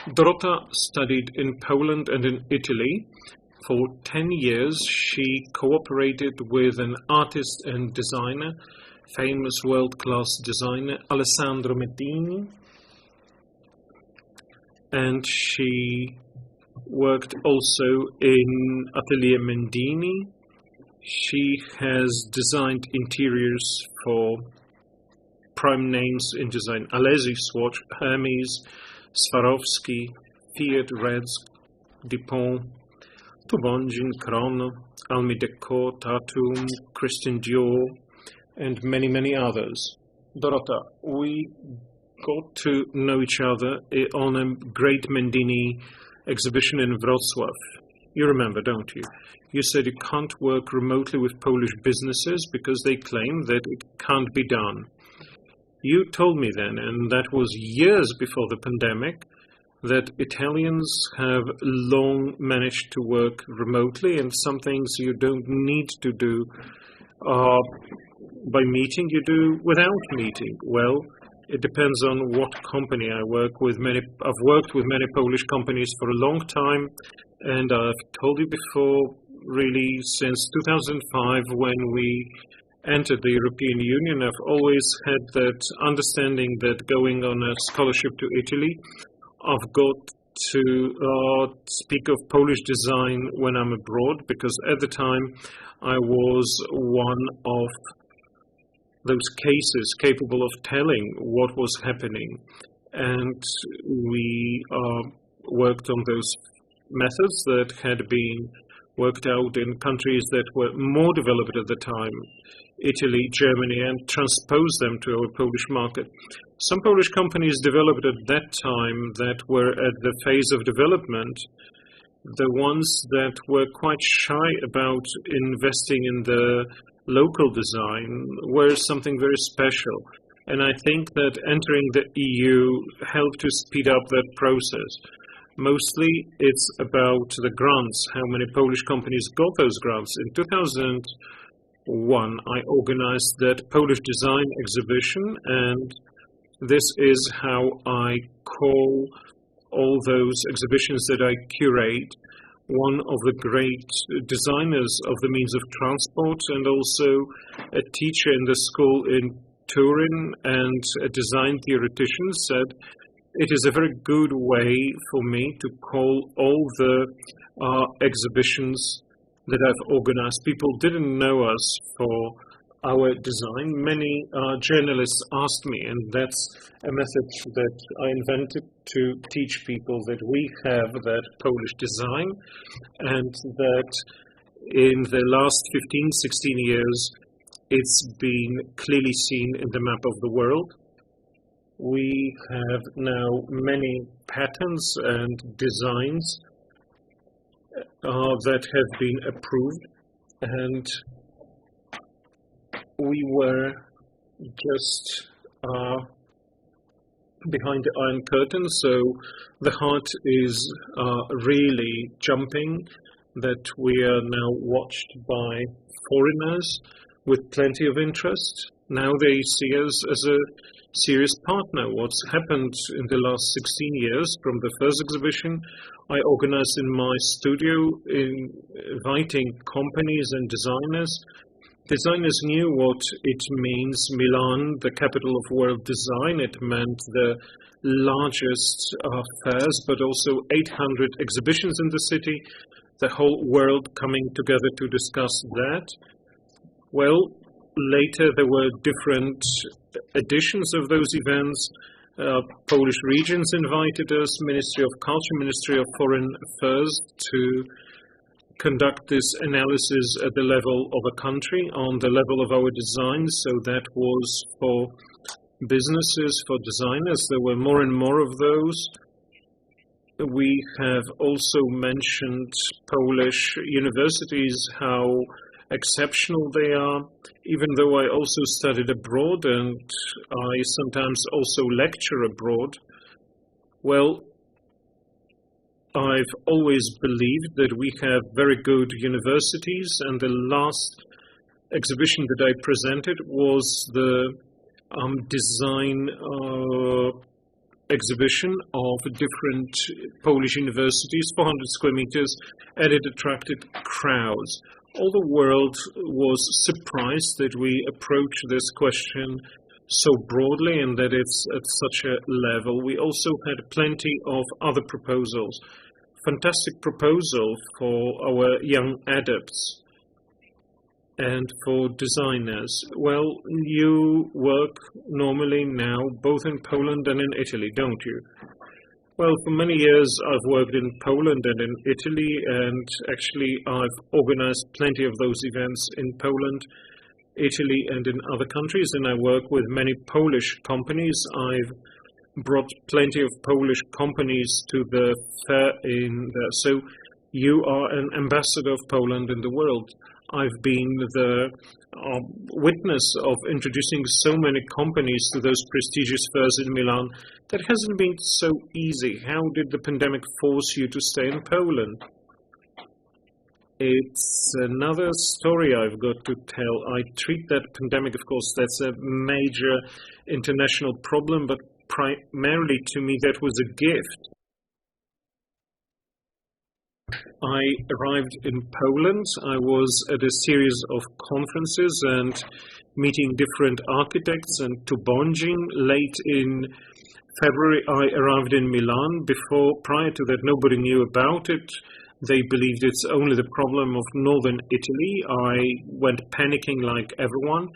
Dorota studied in Poland and in Italy. For 10 years, she cooperated with an artist and designer, famous world-class designer, Alessandro Mettini. And she worked also in Atelier Mendini. She has designed interiors for prime names in design: Alesi, Swatch, Hermes, Swarovski, Fiat, Reds, Dupont, Tubongin, Chrono, Almi Decor, Tatum, Christian Dior, and many, many others. Dorota, we got to know each other on a great Mendini exhibition in Wrocław. You remember, don't you? You said you can't work remotely with Polish businesses because they claim that it can't be done. You told me then, and that was years before the pandemic, that Italians have long managed to work remotely, and some things you don't need to do by meeting, you do without meeting. Well, it depends on what company I work with. I've worked with many Polish companies for a long time, and I've told you before, really since 2005, when we entered the European Union, I've always had that understanding that going on a scholarship to Italy, I've got to speak of Polish design when I'm abroad, because at the time I was one of those cases capable of telling what was happening. And we worked on those methods that had been worked out in countries that were more developed at the time, Italy, Germany, and transposed them to our Polish market. Some Polish companies developed at that time that were at the phase of development. The ones that were quite shy about investing in the local design were something very special. And I think that entering the EU helped to speed up that process. Mostly it's about the grants, how many Polish companies got those grants. In 2001, I organized that Polish design exhibition, and this is how I call all those exhibitions that I curate one of the great designers of the means of transport, and also a teacher in the school in Turin and a design theoretician, said it is a very good way for me to call all the exhibitions that I've organized. People didn't know us for our design. Many journalists asked me, and that's a method that I invented to teach people that we have that Polish design, and that in the last 15, 16 years, it's been clearly seen in the map of the world. We have now many patterns and designs that have been approved, and we were just behind the Iron Curtain, so the heart is really jumping that we are now watched by foreigners with plenty of interest. Now they see us as a serious partner. What's happened in the last 16 years from the first exhibition I organized in my studio, inviting companies and designers. Designers knew what it means. Milan, the capital of world design, it meant the largest fairs, but also 800 exhibitions in the city, the whole world coming together to discuss that. Well, later there were different editions of those events. Polish regions invited us, Ministry of Culture, Ministry of Foreign Affairs, to conduct this analysis at the level of a country, on the level of our designs. So that was for businesses, for designers. There were more and more of those. We have also mentioned Polish universities, how exceptional they are, even though I also studied abroad and I sometimes also lecture abroad. Well, I've always believed that we have very good universities, and the last exhibition that I presented was the design exhibition of different Polish universities, 400 square meters, and it attracted crowds. All the world was surprised that we approach this question so broadly and that it's at such a level. We also had plenty of other proposals. Fantastic proposal for our young adepts and for designers. Well, you work normally now both in Poland and in Italy, don't you? Well, for many years I've worked in Poland and in Italy, and actually I've organized plenty of those events in Poland, Italy, and in other countries, and I work with many Polish companies. I've brought plenty of Polish companies to the fair in there. So you are an ambassador of Poland in the world. I've been the witness of introducing so many companies to those prestigious fairs in Milan. That hasn't been so easy. How did the pandemic force you to stay in Poland? It's another story I've got to tell. I treat that pandemic, of course, that's a major international problem, but primarily to me that was a gift. I arrived in Poland. I was at a series of conferences and meeting different architects, and to Bonjin late in February I arrived in Milan. Prior to that, nobody knew about it. They believed it's only the problem of northern Italy. I went panicking like everyone.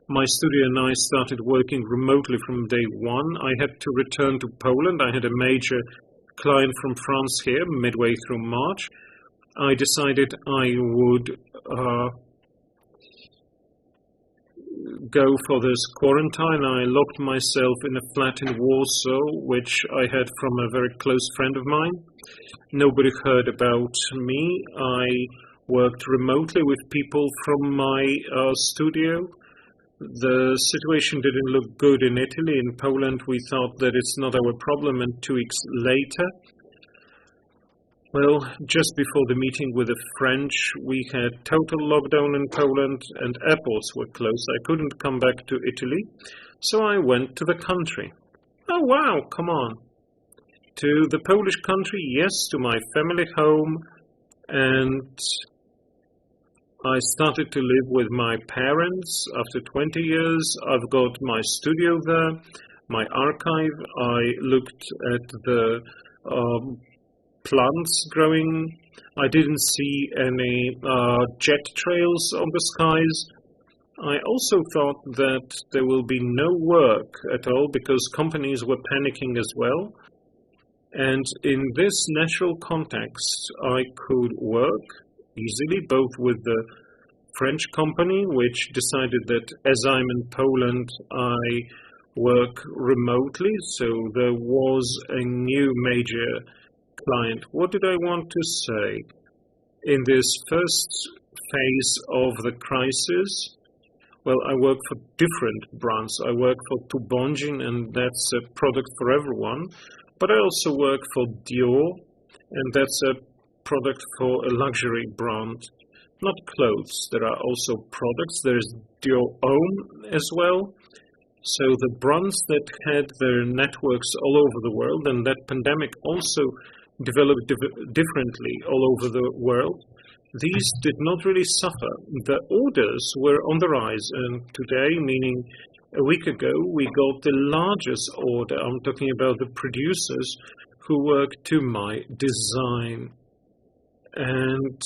My studio and I started working remotely from day one. I had to return to Poland. I had a major client from France here midway through March. I decided I would go for this quarantine. I locked myself in a flat in Warsaw, which I had from a very close friend of mine. Nobody heard about me. I worked remotely with people from my studio. The situation didn't look good in Italy. In Poland, we thought that it's not our problem, and 2 weeks later, well, just before the meeting with the French, we had total lockdown in Poland and airports were closed. I couldn't come back to Italy, so I went to the country. Oh, wow, come on. To the Polish country, yes, to my family home, and I started to live with my parents. After 20 years, I've got my studio there, my archive. I looked at the plants growing. I didn't see any jet trails on the skies. I also thought that there will be no work at all because companies were panicking as well. And in this natural context, I could work easily, both with the French company, which decided that as I'm in Poland, I work remotely. So there was a new major client. What did I want to say? In this first phase of the crisis, well, I work for different brands. I work for Tubonjin, and that's a product for everyone. But I also work for Dior, and that's a product for a luxury brand. Not clothes. There are also products. There's Dior Homme as well. So the brands that had their networks all over the world, and that pandemic also developed differently all over the world, these did not really suffer. The orders were on the rise, and today, meaning a week ago, we got the largest order. I'm talking about the producers who work to my design. And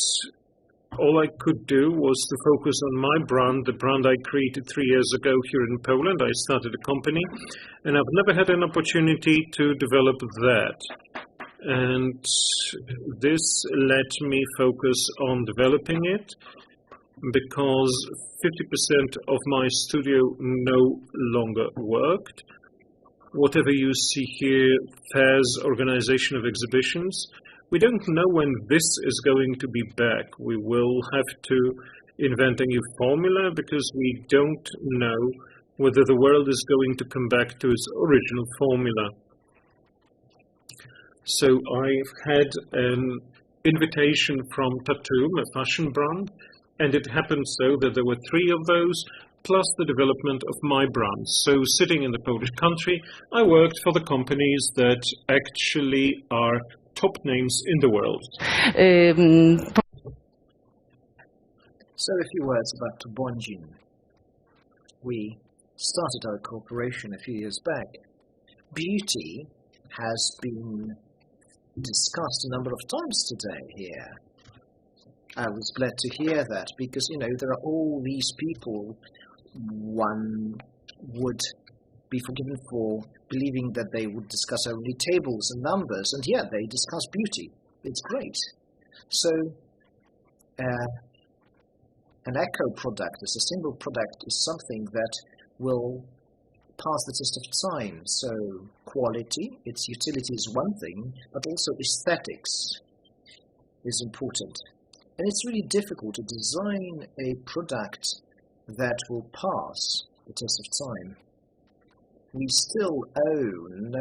all I could do was to focus on my brand, the brand I created 3 years ago here in Poland. I started a company, and I've never had an opportunity to develop that. And this let me focus on developing it, because 50% of my studio no longer worked. Whatever you see here, fairs, organization of exhibitions, we don't know when this is going to be back. We will have to invent a new formula because we don't know whether the world is going to come back to its original formula. So I've had an invitation from Tatum, a fashion brand, and it happened so that there were 3 of those. plus the development of my brands. So sitting in the Polish country, I worked for the companies that actually are top names in the world. So a few words about Tubondzin. We started our cooperation a few years back. Beauty has been discussed a number of times today here. I was glad to hear that because, there are all these people one would be forgiven for believing that they would discuss only tables and numbers, and yeah, they discuss beauty. It's great. So, an eco product, a sustainable product, is something that will pass the test of time. So, quality, its utility is one thing, but also aesthetics is important. And it's really difficult to design a product that will pass the test of time. We still own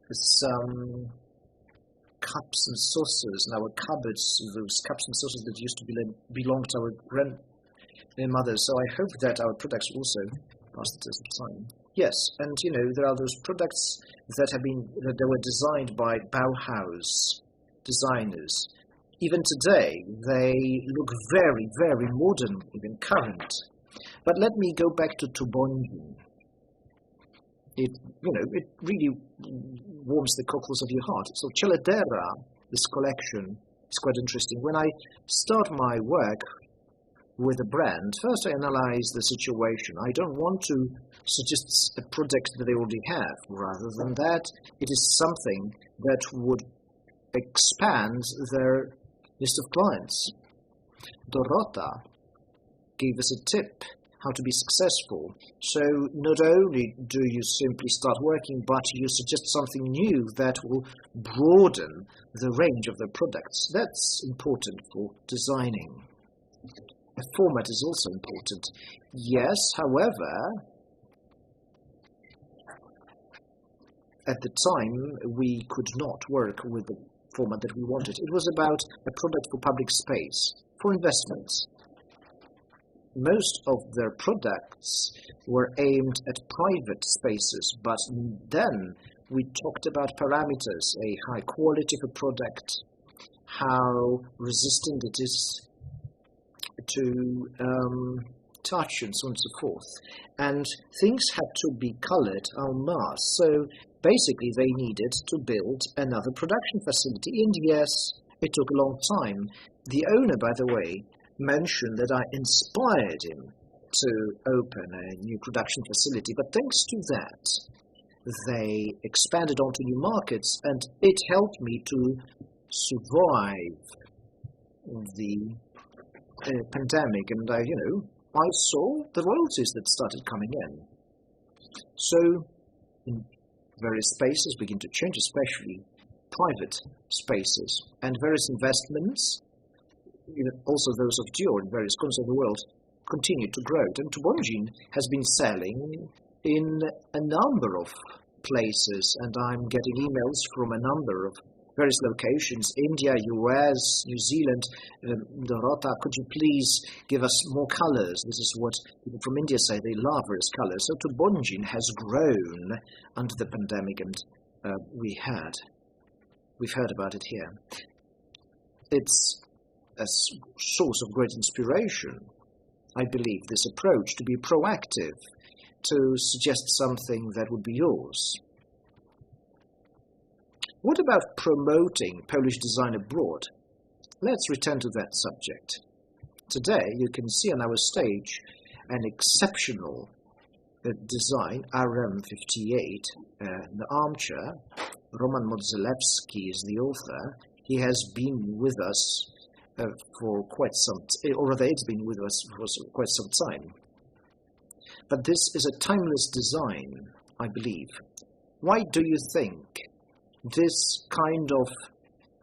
some cups and saucers in our cupboards, those cups and saucers that used to belong to our grandmothers. So I hope that our products will also pass the test of time. Yes, and there are those products that were designed by Bauhaus designers. Even today, they look very, very modern, even current. But let me go back to Tubondzin. It really warms the cockles of your heart. So Celedera, this collection, is quite interesting. When I start my work with a brand, first I analyze the situation. I don't want to suggest a product that they already have. Rather than that, it is something that would expand their list of clients. Dorota gave us a tip how to be successful. So not only do you simply start working, but you suggest something new that will broaden the range of the products. That's important for designing. A format is also important. Yes, however, at the time we could not work with the format that we wanted. It was about a product for public space, for investments. Most of their products were aimed at private spaces, but then we talked about parameters, a high quality of a product, how resistant it is to touch, and so on and so forth. And things had to be colored en masse. So basically they needed to build another production facility. And yes, it took a long time. The owner, by the way, mentioned that I inspired him to open a new production facility, but thanks to that, they expanded onto new markets, and it helped me to survive the pandemic, and I saw the royalties that started coming in. So, in various spaces begin to change, especially private spaces, and various investments, also those of Dior in various corners of the world, continue to grow. And Tubondzin has been selling in a number of places, and I'm getting emails from a number of various locations: India, US, New Zealand. Dorota, could you please give us more colors? This is what people from India say. They love various colors. So Tubondzin has grown under the pandemic, and we've heard about it here. It's a source of great inspiration, I believe, this approach to be proactive, to suggest something that would be yours. What about promoting Polish design abroad? Let's return to that subject. Today, you can see on our stage an exceptional design, RM58, the armchair. Roman Modzelewski is the author. He has been with us for quite some or rather it's been with us for quite some time. But this is a timeless design, I believe. Why do you think this kind of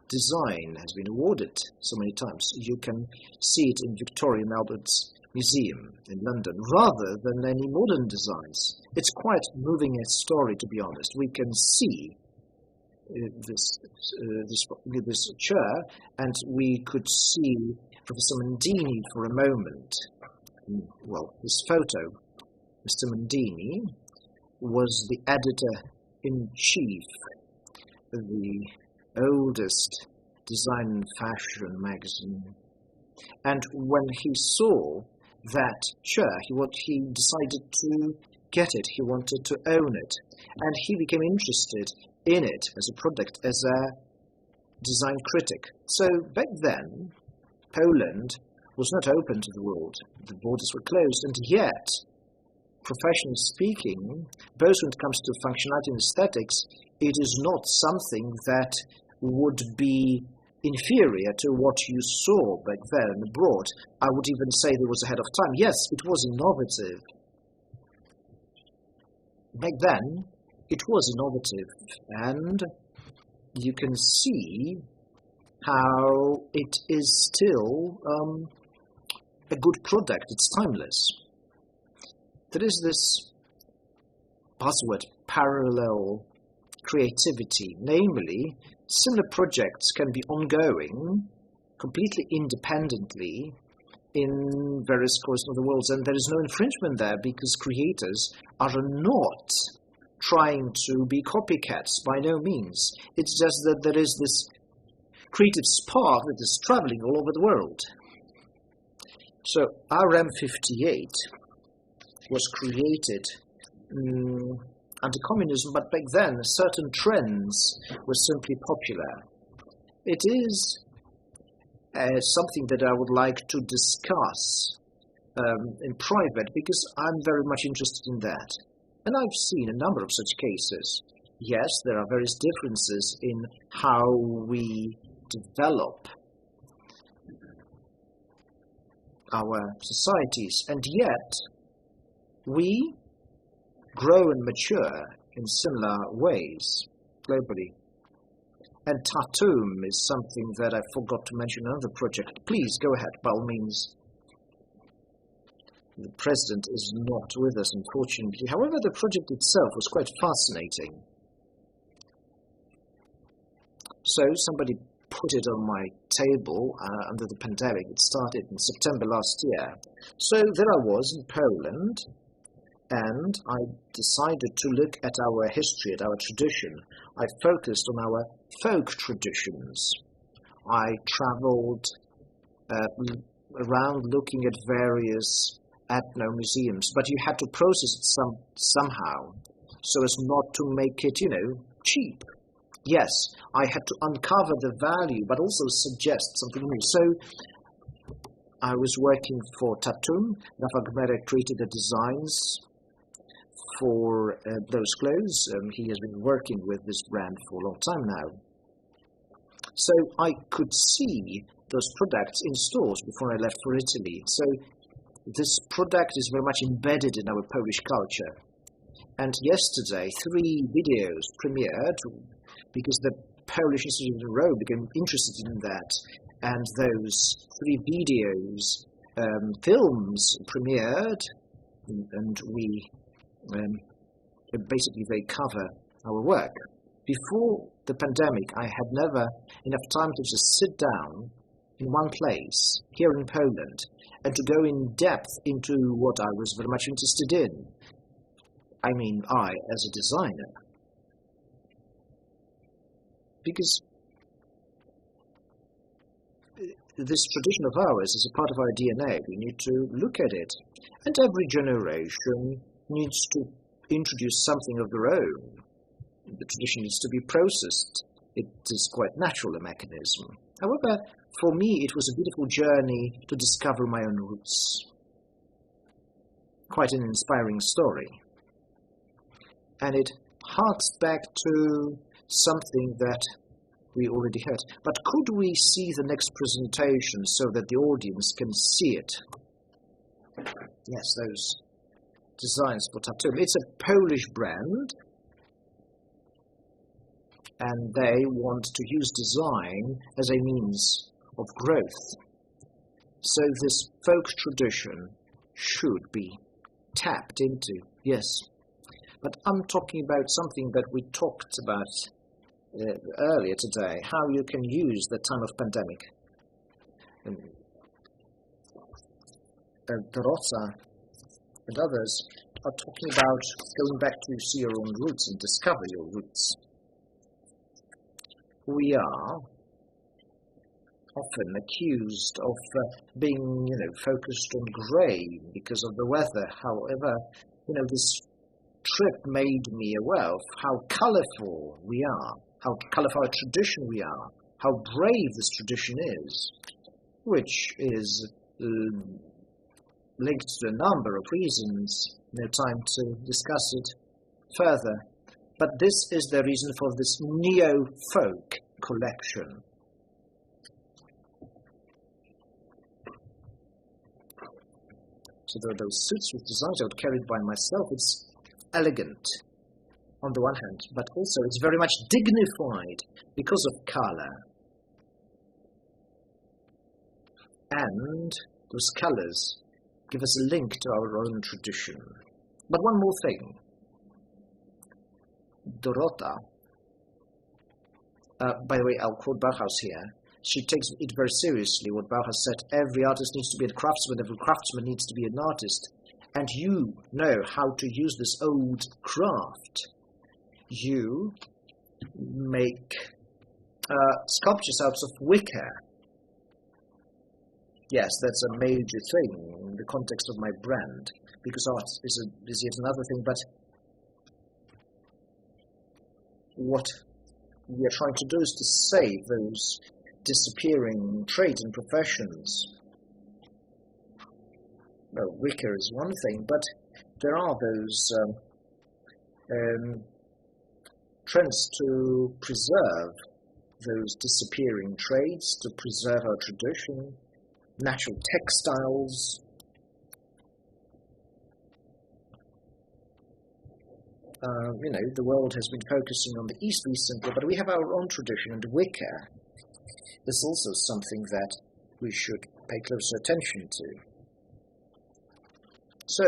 design has been awarded so many times? You can see it in Victoria and Albert's Museum in London, rather than any modern designs. It's quite moving a story, to be honest. We can see this chair, and we could see Professor Mendini for a moment. Well, this photo Mr. Mondini, was the editor-in-chief of the oldest design and fashion magazine. And when he saw that chair, he decided to get it. He wanted to own it. And he became interested in it as a product, as a design critic. So back then, Poland was not open to the world. The borders were closed, and yet, professionally speaking, both when it comes to functionality and aesthetics, it is not something that would be inferior to what you saw back then abroad. I would even say it was ahead of time. Yes, it was innovative. Back then, it was innovative, and you can see how it is still a good product. It's timeless. There is this buzzword, parallel creativity, namely, similar projects can be ongoing completely independently in various corners of the world, and there is no infringement there because creators are not trying to be copycats, by no means. It's just that there is this creative spark that is traveling all over the world. So RM58 was created under communism, but back then certain trends were simply popular. It is something that I would like to discuss in private because I'm very much interested in that. And I've seen a number of such cases. Yes, there are various differences in how we develop our societies, and yet we grow and mature in similar ways globally. And Tatum is something that I forgot to mention in another project. Please go ahead, by all means. The president is not with us, unfortunately. However, the project itself was quite fascinating. So somebody put it on my table under the pandemic. It started in September last year. So there I was in Poland, and I decided to look at our history, at our tradition. I focused on our folk traditions. I traveled around looking at various ethno-museums, but you had to process it somehow so as not to make it, cheap. Yes, I had to uncover the value, but also suggest something new. So I was working for Tatum. Rafa Gmerek created the designs for those clothes. He has been working with this brand for a long time now. So I could see those products in stores before I left for Italy. So this product is very much embedded in our Polish culture. And yesterday, 3 videos premiered because the Polish Institute in Rome became interested in that. And those 3 videos, films premiered, and we basically they cover our work. Before the pandemic, I had never enough time to just sit down in one place, here in Poland, and to go in depth into what I was very much interested in. I mean, I, as a designer. Because this tradition of ours is a part of our DNA. We need to look at it. And every generation needs to introduce something of their own. The tradition needs to be processed. It is quite natural, a mechanism. However, for me, it was a beautiful journey to discover my own roots. Quite an inspiring story. And it harks back to something that we already heard. But could we see the next presentation so that the audience can see it? Yes, those designs for Tatum. It's a Polish brand, and they want to use design as a means of growth. So this folk tradition should be tapped into, yes. But I'm talking about something that we talked about earlier today, how you can use the time of pandemic. Dorota and others are talking about going back to see your own roots and discover your roots. We are often accused of being, focused on grey because of the weather. However, this trip made me aware of how colourful we are, how colourful our tradition we are, how brave this tradition is, which is linked to a number of reasons. No time to discuss it further. But this is the reason for this neo-folk collection. So there are those suits with designs out carried by myself. It's elegant on the one hand, but also it's very much dignified because of color. And those colors give us a link to our own tradition. But one more thing. Dorota, by the way, I'll quote Bauhaus here. She takes it very seriously, what Bauhaus said. Every artist needs to be a craftsman, every craftsman needs to be an artist. And you know how to use this old craft. You make sculptures out of wicker. Yes, that's a major thing in the context of my brand, because art is yet another thing, but what we are trying to do is to save those disappearing trades and professions. Well, wicker is one thing, but there are those trends to preserve those disappearing trades, to preserve our tradition, natural textiles. The world has been focusing on the East recently, but we have our own tradition, and wicker is also something that we should pay closer attention to. So,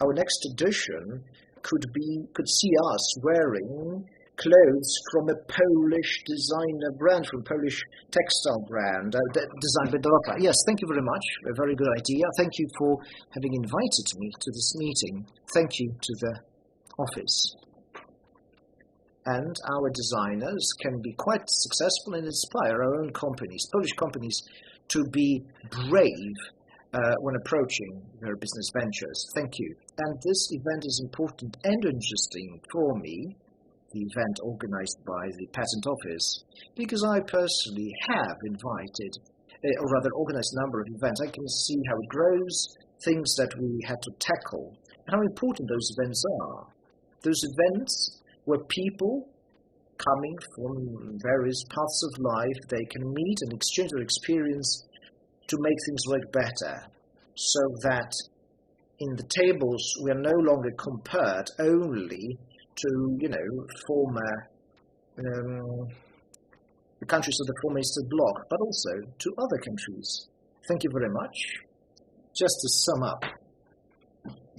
our next edition could see us wearing clothes from a Polish designer brand, from a Polish textile brand, designed by Dorota. Yes, thank you very much. A very good idea. Thank you for having invited me to this meeting. Thank you to the office. And our designers can be quite successful and inspire our own companies, Polish companies, to be brave when approaching their business ventures. Thank you. And this event is important and interesting for me, the event organized by the Patent Office, because I personally have invited, or rather organized a number of events. I can see how it grows, things that we had to tackle, and how important those events are. Those events where people coming from various paths of life, they can meet and exchange their experience to make things work better, so that in the tables we are no longer compared only to, former the countries of the former Eastern Bloc, but also to other countries. Thank you very much. Just to sum up,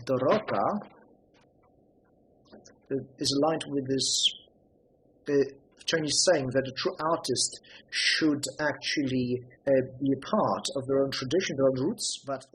Dorota is aligned with this Chinese saying that a true artist should actually be a part of their own tradition, their own roots, but